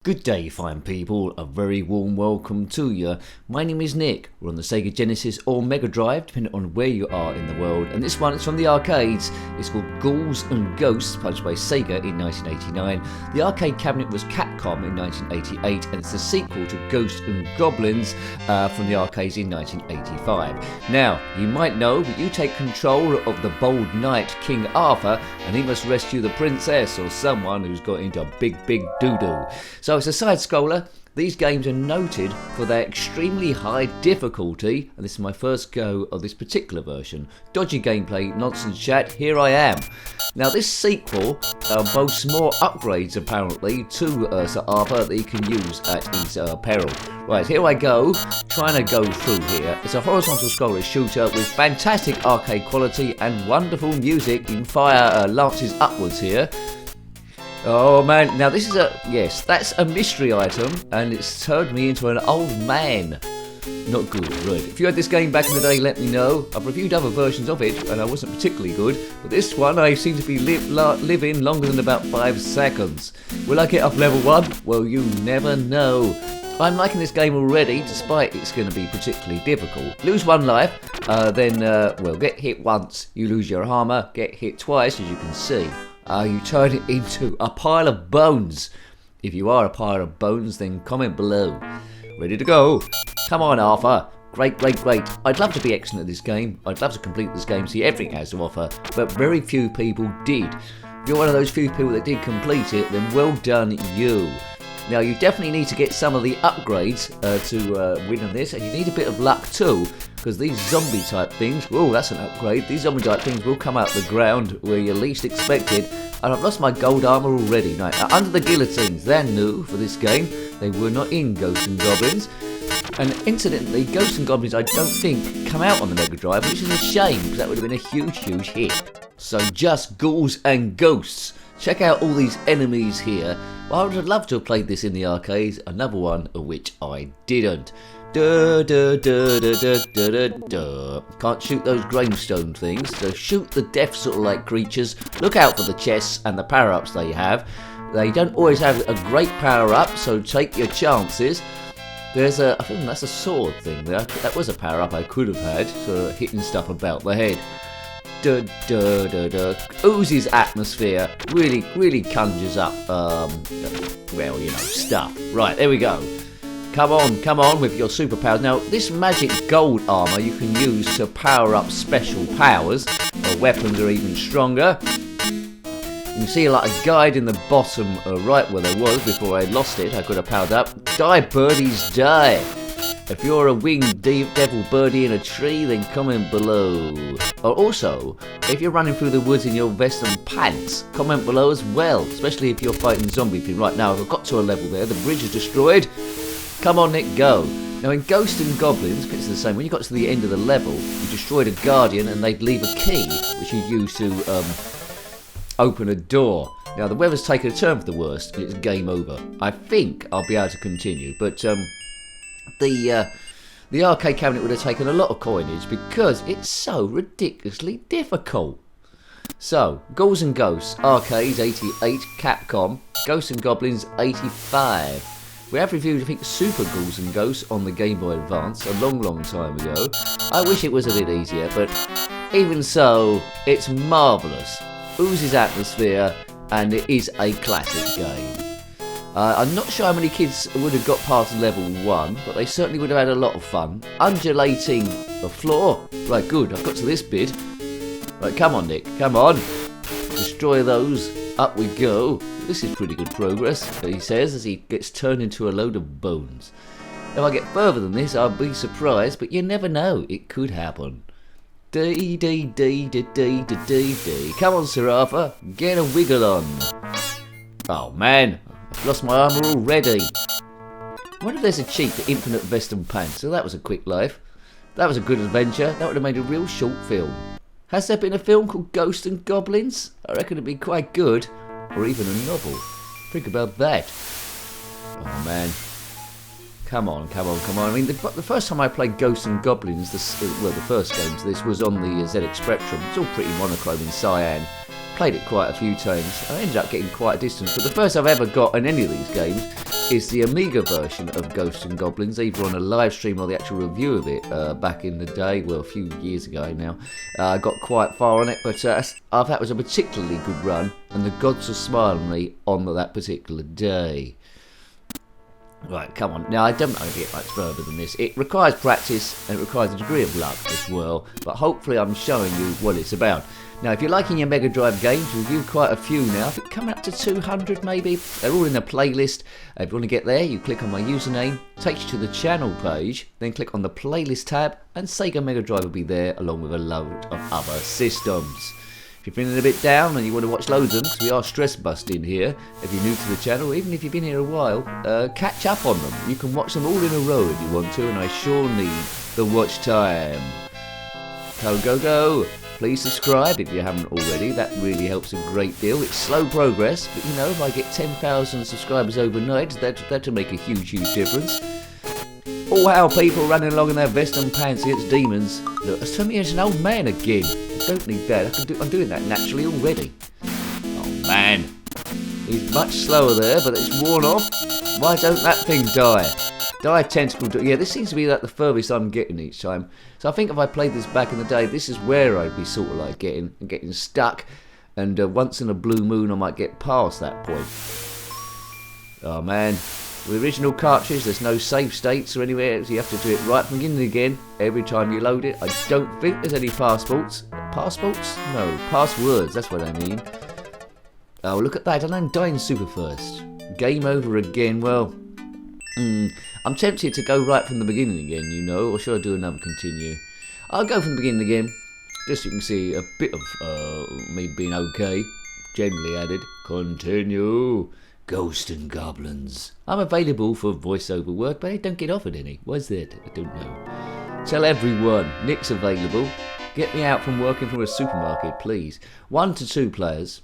Good day, fine people. A very warm welcome to you. My name is Nick. We're on the SEGA Genesis or Mega Drive, depending on where you are in the world. And this one is from the arcades. It's called GHOULS N GHOSTS, published by SEGA in 1989. The arcade cabinet was CAPCOM in 1988, and it's the sequel to GHOSTS N Goblins from the arcades in 1985. Now, you might know that you take control of the bold knight King Arthur, and he must rescue the princess or someone who's got into big doo-doo. So it's a side-scroller. These games are noted for their extremely high difficulty, and this is my first go of this particular version. Dodgy gameplay, nonsense chat, here I am. Now this sequel boasts more upgrades apparently to Sir Arthur that he can use at his peril. Right, here I go, trying to go through here. It's a horizontal scroller shooter with fantastic arcade quality and wonderful music. You can fire lances upwards here. Oh man, now this is yes, that's a mystery item, and it's turned me into an old man. Not good, right. If you had this game back in the day, let me know. I've reviewed other versions of it, and I wasn't particularly good, but this one I seem to be living longer than about 5 seconds. Will I get up level 1? Well, you never know. I'm liking this game already, despite it's going to be particularly difficult. Lose 1 life, then, well, get hit once, you lose your armor, get hit twice, as you can see. You turn it into a pile of bones. If you are a pile of bones, then comment below. Ready to go. Come on, Arthur. Great. I'd love to be excellent at this game. I'd love to complete this game, see everything it has to offer, but very few people did. If you're one of those few people that did complete it, then well done you. Now you definitely need to get some of the upgrades to win on this, and you need a bit of luck too, because these zombie type things, oh that's an upgrade, these zombie type things will come out the ground where you least expected, and I've lost my gold armour already. Now, under the guillotines, they're new for this game, they were not in Ghosts N Goblins, and incidentally Ghosts N Goblins I don't think come out on the Mega Drive, which is a shame, because that would have been a huge hit. So just Ghouls and Ghosts. Check out all these enemies here. Well, I would have loved to have played this in the arcades, another one of which I didn't. Can't shoot those gravestone things, so shoot the death sort of like creatures. Look out for the chests and the power-ups they have. They don't always have a great power-up, so take your chances. There's I think that's a sword thing there. That was a power-up I could have had for hitting stuff about the head. Oozes atmosphere, really conjures up, well, you know, stuff. Right, there we go. Come on with your superpowers. Now, this magic gold armour you can use to power up special powers, or weapons are even stronger. You can see like a guide in the bottom right where there was before I lost it. I could have powered up. Die, birdies, die. If you're a winged devil birdie in a tree, then comment below. Or also, if you're running through the woods in your vest and pants, comment below as well, especially if you're fighting zombie people. Right now, I've got to a level there, the bridge is destroyed. Come on, Nick, go. Now in Ghosts N Goblins, it's the same, when you got to the end of the level, you destroyed a guardian and they'd leave a key, which you use to open a door. Now the weather's taken a turn for the worst, and it's game over. I think I'll be able to continue, but the arcade cabinet would have taken a lot of coinage because it's so ridiculously difficult. So, Ghouls N Ghosts, arcades 88, Capcom, Ghosts N Goblins 85. We have reviewed, I think, Super Ghouls N Ghosts on the Game Boy Advance a long time ago. I wish it was a bit easier, but even so, it's marvellous. Oozes atmosphere, and it is a classic game. I'm not sure how many kids would have got past level 1, but they certainly would have had a lot of fun. Undulating the floor. Right, good, I've got to this bit. Right, come on, Nick, come on. Destroy those. Up we go. This is pretty good progress, he says, as he gets turned into a load of bones. If I get further than this, I'll be surprised, but you never know. It could happen. D. Come on, Sir Arthur. Get a wiggle on. Oh, man. I've lost my armour already. I wonder if there's a cheat for infinite vest and pants. So that was a quick life. That was a good adventure. That would have made a real short film. Has there been a film called Ghosts N Goblins? I reckon it'd be quite good. Or even a novel. Think about that. Oh man. Come on. I mean, the first time I played Ghosts N Goblins, the first game to this was on the ZX Spectrum. It's all pretty monochrome in cyan. played it quite a few times. I ended up getting quite a distance, but the first I've ever got in any of these games is the Amiga version of Ghosts and Goblins, either on a live stream or the actual review of it back in the day, well, a few years ago now. I got quite far on it, but that was a particularly good run, and the gods are smiling on me on that particular day. Right, come on. Now, I don't know how to get much further than this. It requires practice, and it requires a degree of luck as well, but hopefully I'm showing you what it's about. Now, if you're liking your Mega Drive games, we've reviewed quite a few now. I think coming up to 200 maybe. They're all in the playlist. If you want to get there, you click on my username, takes you to the channel page, then click on the playlist tab, and Sega Mega Drive will be there along with a load of other systems. If you're feeling a bit down and you want to watch loads of them, because we are stress busting here, if you're new to the channel, even if you've been here a while, catch up on them. You can watch them all in a row if you want to, and I sure need the watch time. Go. Please subscribe if you haven't already. That really helps a great deal. It's slow progress, but you know, if I get 10,000 subscribers overnight, that'll make a huge difference. Oh wow, people running along in their vest and pants against demons. Look, it's turning me into an old man again. I don't need that. I'm doing that naturally already. Oh man. He's much slower there, but it's worn off. Why don't that thing die? Die tentacle. Yeah, this seems to be like the furthest I'm getting each time. So I think if I played this back in the day, this is where I'd be sort of like getting stuck. And once in a blue moon, I might get past that point. Oh man. With the original cartridge, there's no save states or anywhere, so you have to do it right from the beginning again every time you load it. I don't think there's any passports. Passports? No, passwords, that's what I mean. Oh, look at that, and I'm dying super first. Game over again, well, I'm tempted to go right from the beginning again, you know, or should I do another continue? I'll go from the beginning again, just so you can see a bit of me being okay. Generally added, continue. Ghosts and Goblins. I'm available for voiceover work, but I don't get offered any. Why's that? I don't know. Tell everyone, Nick's available. Get me out from working from a supermarket, please. 1 to 2 players.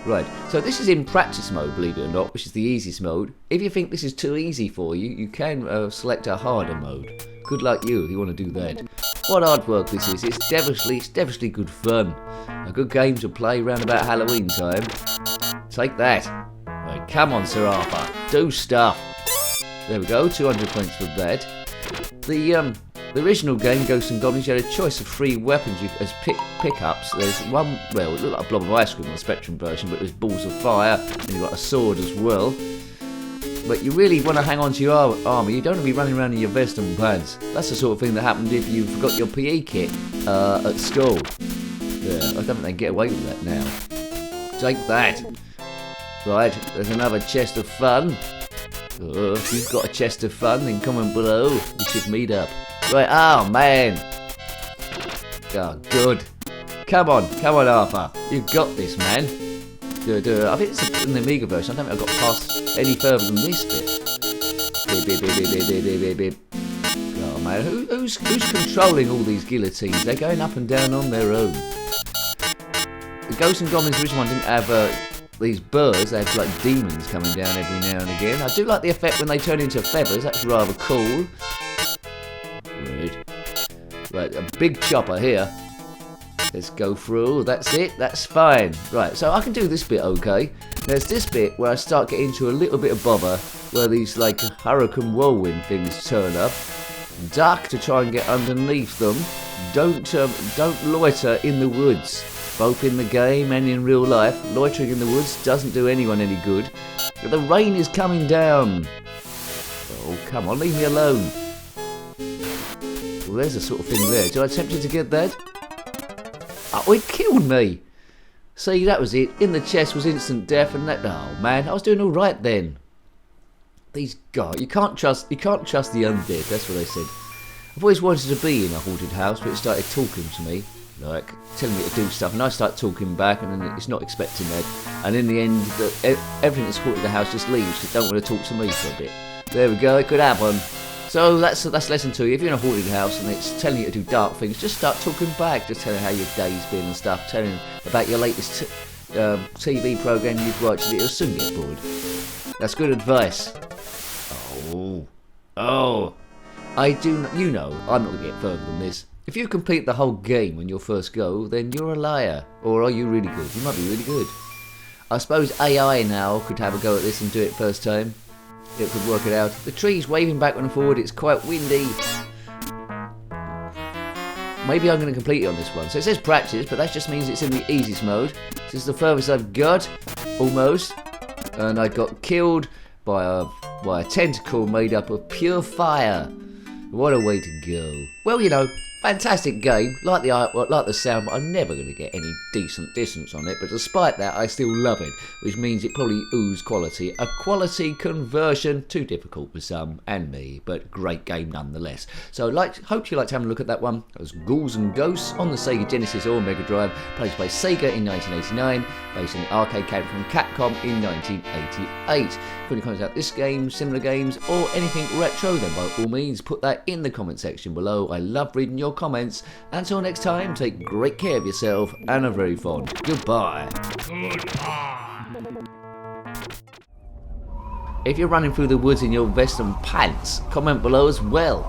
Right, so this is in practice mode, believe it or not, which is the easiest mode. If you think this is too easy for you, you can select a harder mode. Good luck you if you want to do that. What artwork this is. It's devilishly good fun. A good game to play round about Halloween time. Take that. Right, come on, Sir Arthur. Do stuff. There we go, 200 points for that. The original game, Ghosts and Goblins, you had a choice of 3 weapons as pickups. There's one, well, it looked like a blob of ice cream on the Spectrum version, but it was balls of fire, and you've got a sword as well. But you really want to hang on to your armour. You don't want to be running around in your vest and pants. That's the sort of thing that happened if you forgot your PE kit at school. Yeah, I don't think they can get away with that now. Take that. Right, there's another chest of fun. If you've got a chest of fun, then comment below. We should meet up. Right, oh man. Oh, good. Come on, Arthur. You've got this, man. I think it's in the Amiga version. I don't think I've got past any further than this bit. Oh man, who's controlling all these guillotines? They're going up and down on their own. The Ghosts and Goblins original one didn't have these birds. They had like demons coming down every now and again. I do like the effect when they turn into feathers. That's rather cool. Right, a big chopper here. Let's go through. That's it. That's fine. Right, so I can do this bit okay. There's this bit where I start getting into a little bit of bother, where these like hurricane whirlwind things turn up. Duck to try and get underneath them. Don't loiter in the woods, both in the game and in real life. Loitering in the woods doesn't do anyone any good. But the rain is coming down. Oh, come on, leave me alone. Well, there's a sort of thing there. Did I attempt to get that? Oh, it killed me. See, that was it. In the chest was instant death, and that. Oh man, I was doing all right then. These guys, you can't trust the undead. That's what they said. I've always wanted to be in a haunted house, but it started talking to me, like telling me to do stuff, and I start talking back, and then it's not expecting that. And in the end, everything that's haunted the house just leaves. They don't want to talk to me for a bit. There we go. It could happen. So that's lesson 2. If you're in a haunted house and it's telling you to do dark things, just start talking back. Just telling how your day's been and stuff. Telling about your latest TV program you've watched, and it'll soon get bored. That's good advice. Oh, I do. You know, I'm not gonna get further than this. If you complete the whole game on your first go, then you're a liar. Or are you really good? You might be really good. I suppose AI now could have a go at this and do it first time. It could work it out. The tree's waving back and forward, it's quite windy. Maybe I'm going to complete it on this one. So it says practice, but that just means it's in the easiest mode. This is the furthest I've got, almost. And I got killed by a tentacle made up of pure fire. What a way to go. Well, you know, fantastic game. Like the artwork, like the sound, but I'm never going to get any decent distance on it. But despite that, I still love it, which means it probably oozes quality. A quality conversion, too difficult for some and me, but great game nonetheless. So hope you liked having a look at that one. It was Ghouls and Ghosts on the SEGA Genesis or Mega Drive, placed by SEGA in 1989, based on the arcade game from Capcom in 1988. If you comment out this game, similar games, or anything retro, then by all means put that in the comment section below. I love reading your comments. Until next time, take great care of yourself and a very fond goodbye. If you're running through the woods in your vest and pants, comment below as well.